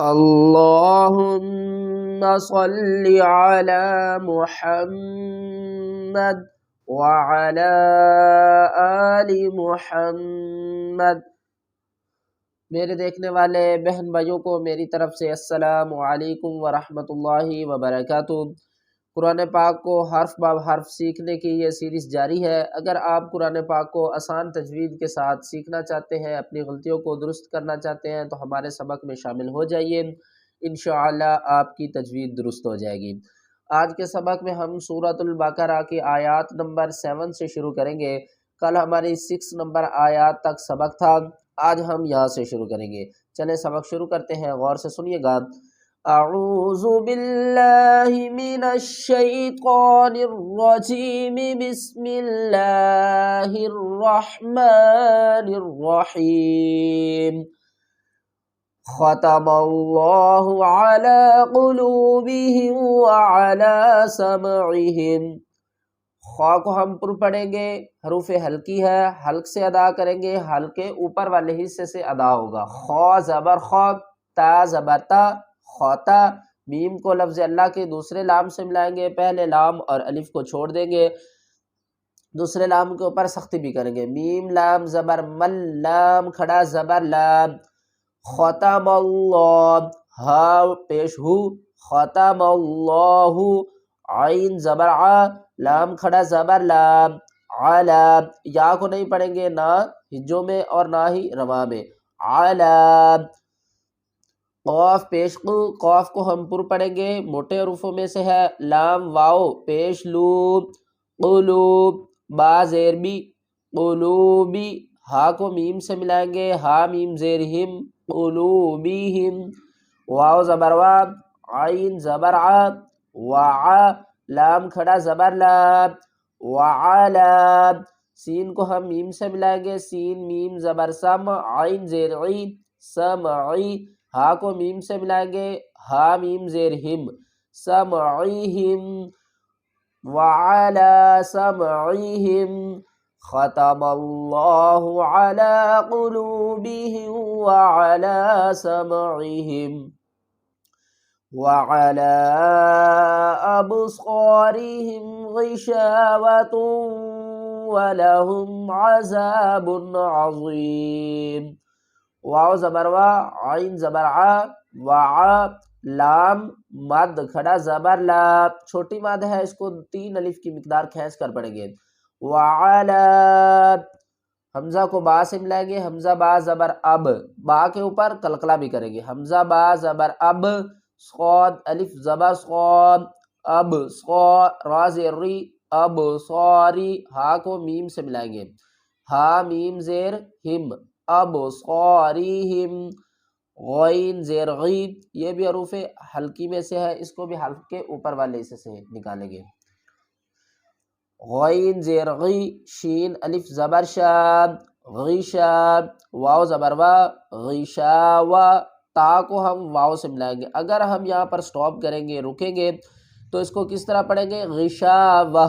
اللهم صل على محمد وعلى آل محمد۔ میرے دیکھنے والے بہن بھائیوں کو میری طرف سے السلام علیکم ورحمۃ اللہ وبرکاتہ۔ قرآن پاک کو حرف بہ حرف سیکھنے کی یہ سیریز جاری ہے۔ اگر آپ قرآن پاک کو آسان تجوید کے ساتھ سیکھنا چاہتے ہیں، اپنی غلطیوں کو درست کرنا چاہتے ہیں تو ہمارے سبق میں شامل ہو جائیے، انشاءاللہ آپ کی تجوید درست ہو جائے گی۔ آج کے سبق میں ہم سورۃ البقرہ کی آیات نمبر 7 سے شروع کریں گے۔ کل ہماری 6 نمبر آیات تک سبق تھا، آج ہم یہاں سے شروع کریں گے۔ چلیں سبق شروع کرتے ہیں، غور سے سنیے گا۔ اعوذ باللہ من الشیطان الرجیم، بسم اللہ الرحمن الرحیم۔ ختم اللہ علی قلوبہم وعلی سمعہم۔ خواہ کو ہم پر پڑھیں گے، حروف حلقی ہے، حلق سے ادا کریں گے، حلق کے اوپر والے حصے سے ادا ہوگا۔ خا زبر خا، تا زبر تا، خوتا۔ میم کو لفظ اللہ کے دوسرے لام سے ملائیں گے، پہلے لام اور الف کو چھوڑ دیں گے، دوسرے لام کے اوپر سختی بھی کریں گے۔ میم لام زبر مل، لام کھڑا زبر لام۔ ختم اللہ، ہا پیش ہو، ختم اللہ۔ عین زبر ع، لام کھڑا زبر لام، علا۔ یا کو نہیں پڑھیں گے، نہ ہجوں میں اور نہ ہی رواں میں، علا۔ قاف پیش قو، قاف کو ہم پر پڑھیں گے، موٹے حروفوں میں سے ہے۔ لام واو پیش لو، قلوب۔ با زیر بی، قلوبی۔ ہا کو میم سے ملائیں گے، ہا میم زیر ہم، قلوبیہم۔ واو زبر وا، عین زبر ع، وعا۔ لام کھڑا زبر لام، وعلا۔ سین کو ہم میم سے ملائیں گے، سین میم زبر سم، عین زیر عی، سمعی۔ ہا کو میم سے ملائیں گے، ہا میم زیر ہم، سمعیہم، وعلا سمعیہم۔ ختم اللہ علی قلوبہم وعلی سمعہم وعلی ابصارہم غشاوۃ ولہم عذاب عظیم۔ واو زبر وا، عین زبر ع، وعا۔ لام مد کھڑا زبر لا، چھوٹی مد ہے، اس کو 3 الف کی مقدار کھینچ کر پڑھیں گے۔ وعلا، حمزہ کو با سے ملائیں گے، حمزہ با زبر اب، با کے اوپر قلقلہ بھی کریں گے، حمزہ با زبر اب۔ صاد الف زبر صاد، اب صا، را زیر ری، اب صاری۔ ہا کو میم سے ملائیں گے، ہا میم زیر ہم، اب صاریہم۔ غین زیر غی، یہ بھی حروف حلقی میں سے ہے، اس کو بھی حلق کے اوپر والے حصے سے نکالیں گے۔ غین زیر غی، شین الف زبر شاد، غیشا۔ واو زبر وا، غیشاوا۔ تا کو ہم واو سے ملائیں گے، اگر ہم یہاں پر سٹاپ کریں گے، رکیں گے تو اس کو کس طرح پڑھیں گے، غشاوہ۔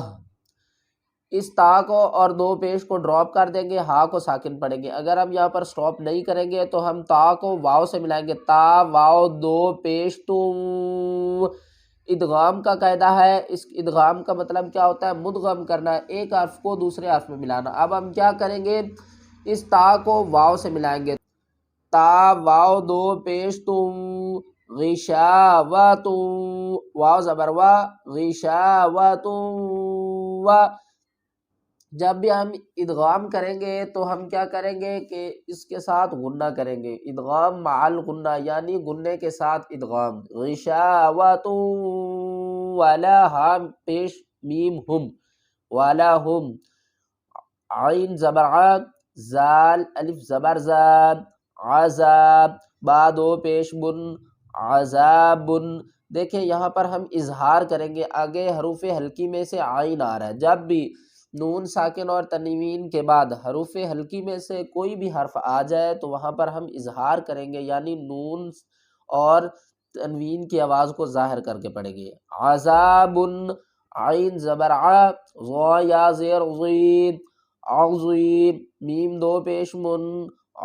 اس تا کو اور 2 پیش کو ڈراپ کر دیں گے، ہا کو ساکن پڑھیں گے۔ اگر ہم یہاں پر سٹاپ نہیں کریں گے تو ہم تا کو واو سے ملائیں گے، تا واو 2 پیش تم۔ ادغام کا قاعدہ ہے، اس ادغام کا مطلب کیا ہوتا ہے، مدغم کرنا ہے، ایک حرف کو دوسرے حرف میں ملانا۔ اب ہم کیا کریں گے، اس تا کو واو سے ملائیں گے، تا واو 2 پیش تم، غشاوۃ۔ واو زبر وا، غشاوۃ و۔ جب بھی ہم ادغام کریں گے تو ہم کیا کریں گے کہ اس کے ساتھ غنہ کریں گے، ادغام مع الغنہ، یعنی غنے کے ساتھ ادغام۔ غشاوۃ ولا، ہا پیش میم ہم، ولا ہم۔ عین زبر ع، زال الف زبر زاد، عذاب۔ با 2 پیش بن، عذاب۔ دیکھیں یہاں پر ہم اظہار کریں گے، آگے حروف حلقی میں سے عین آ رہا ہے، جب بھی نون ساکن اور تنوین کے بعد حروف حلقی میں سے کوئی بھی حرف آ جائے تو وہاں پر ہم اظہار کریں گے، یعنی نون اور تنوین کی آواز کو ظاہر کر کے پڑھیں گے۔ عذاب، عین زبر ع، ضا یا زیر ضید، عظیم۔ میم 2 پیش من،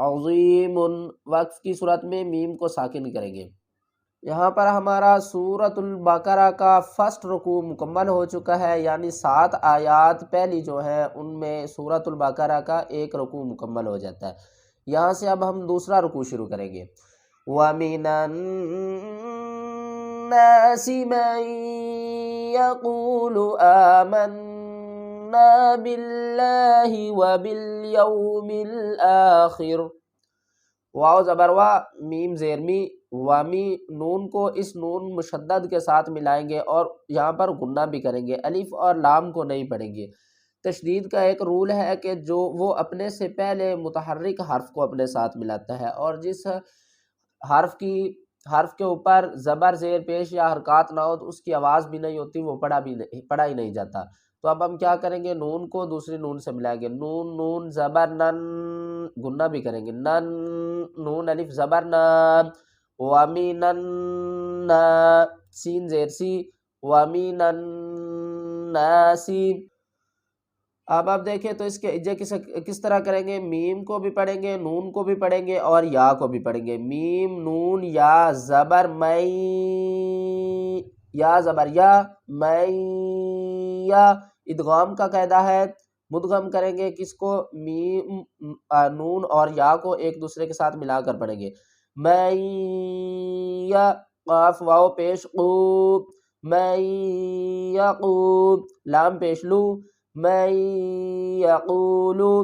عظیم۔ وقف کی صورت میں میم کو ساکن کریں گے۔ یہاں پر ہمارا سورۃ البقرہ کا فرسٹ رکوع مکمل ہو چکا ہے، یعنی 7 آیات پہلی جو ہے ان میں سورۃ البقرہ کا ایک رکوع مکمل ہو جاتا ہے۔ یہاں سے اب ہم دوسرا رکوع شروع کریں گے۔ وَمِنَ النَّاسِ مَن يَقُولُ آمَنَّا بِاللَّهِ وَبِالْيَوْمِ الْآخِرِ۔ واو زبر وا، میم زیر می، وامی نون کو اس نون مشدد کے ساتھ ملائیں گے اور یہاں پر غنہ بھی کریں گے، الف اور لام کو نہیں پڑھیں گے۔ تشدید کا ایک رول ہے کہ جو وہ اپنے سے پہلے متحرک حرف کو اپنے ساتھ ملاتا ہے، اور جس حرف کے اوپر زبر زیر پیش یا حرکات نہ ہو تو اس کی آواز بھی نہیں ہوتی، وہ پڑھا ہی نہیں جاتا۔ تو اب ہم کیا کریں گے، نون کو دوسری نون سے ملائیں گے، نون نون زبر نن، غنہ بھی کریں گے، نن نون الف زبر نن، وَمِنَ النَّاسِ سین زیر سی، وَمِنَ النَّاسِ۔ اب آپ دیکھیں تو اس کے اجے کس طرح کریں گے، میم کو بھی پڑھیں گے، نون کو بھی پڑھیں گے اور یا کو بھی پڑھیں گے، میم نون یا زبر میں، یا زبر یا میں، یا ادغام کا قاعدہ ہے، مدغم کریں گے کس کو، میم نون اور یا کو ایک دوسرے کے ساتھ ملا کر پڑھیں گے، میں یا قاف واو پیش قو، میں یقول لام پیش لو، میں یقولو،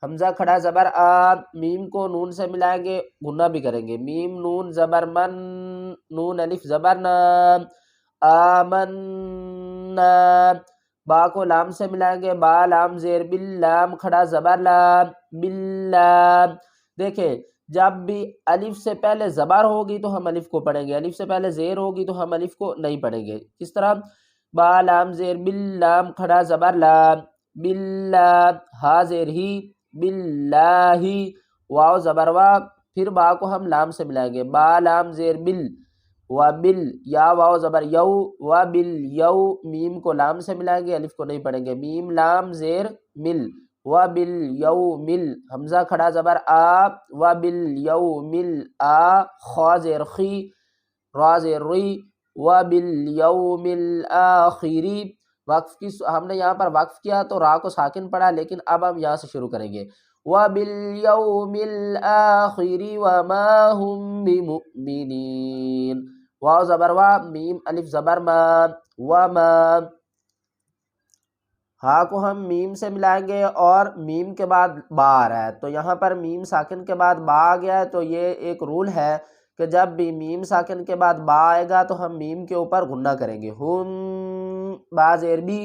حمزہ کھڑا زبر آ، میم کو نون سے ملائیں گے، غنہ بھی کریں گے، میم نون زبر من، نون الف زبر نا، آمنا، با کو لام سے ملائیں گے، با لام زیر بل، لام کھڑا زبر لام، باللام۔ دیکھیں جب بھی الف سے پہلے زبر ہوگی تو ہم الف کو پڑھیں گے، الف سے پہلے زیر ہوگی تو ہم الف کو نہیں پڑھیں گے۔ کس طرح، با لام زیر بل، لام کھڑا زبر لام، باللام، ہا زیر ہی، باللہ، واو زبر وا، پھر با کو ہم لام سے ملائیں گے، با لام زیر بل، وبل، یا واو زبر یو، وبل یو، میم کو لام سے ملائیں گے، الف کو نہیں پڑھیں گے، میم لام زیر مل، وبل یوم مل، حمزہ کھڑا زبر آ، وبل یوم آ، خا زیر خی، را زیر ری، وبالیوم الآخری۔ وقف کی ہم نے یہاں پر وقف کیا تو را کو ساکن پڑھا، لیکن اب ہم یہاں سے شروع کریں گے، وبالیوم الآخر وما هم بمؤمنین، واو زبر وا، میم الف زبر ما، وما، ہا کو ہم میم سے ملائیں گے اور میم کے بعد با آ رہا ہے، تو یہاں پر میم ساکن کے بعد با آ گیا ہے، تو یہ ایک رول ہے کہ جب بھی میم ساکن کے بعد با آئے گا تو ہم میم کے اوپر غنہ کریں گے، ہم، با زیر بی،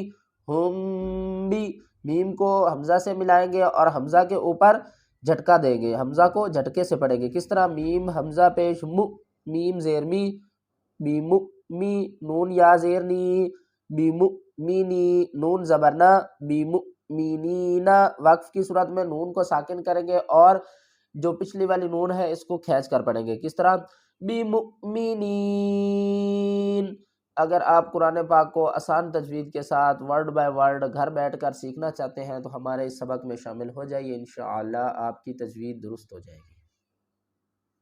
ہم بی، میم کو حمزہ سے ملائیں گے اور حمزہ کے اوپر جھٹکا دیں گے، حمزہ کو جھٹکے سے پڑھیں گے، کس طرح، میم حمزہ پیش مو، میم زیر می، بی مو می، نون یا زیر نی، بی مو مینی، نون زبرنا، بی مؤمنین، وقف کی صورت میں نون کو ساکن کریں گے اور جو پچھلی والی نون ہے اس کو کھینچ کر پڑھیں گے، کس طرح، بی مؤمنین۔ اگر آپ قرآن پاک کو آسان تجوید کے ساتھ ورڈ بائی ورڈ گھر بیٹھ کر سیکھنا چاہتے ہیں تو ہمارے اس سبق میں شامل ہو جائیے، انشاءاللہ آپ کی تجوید درست ہو جائے گی۔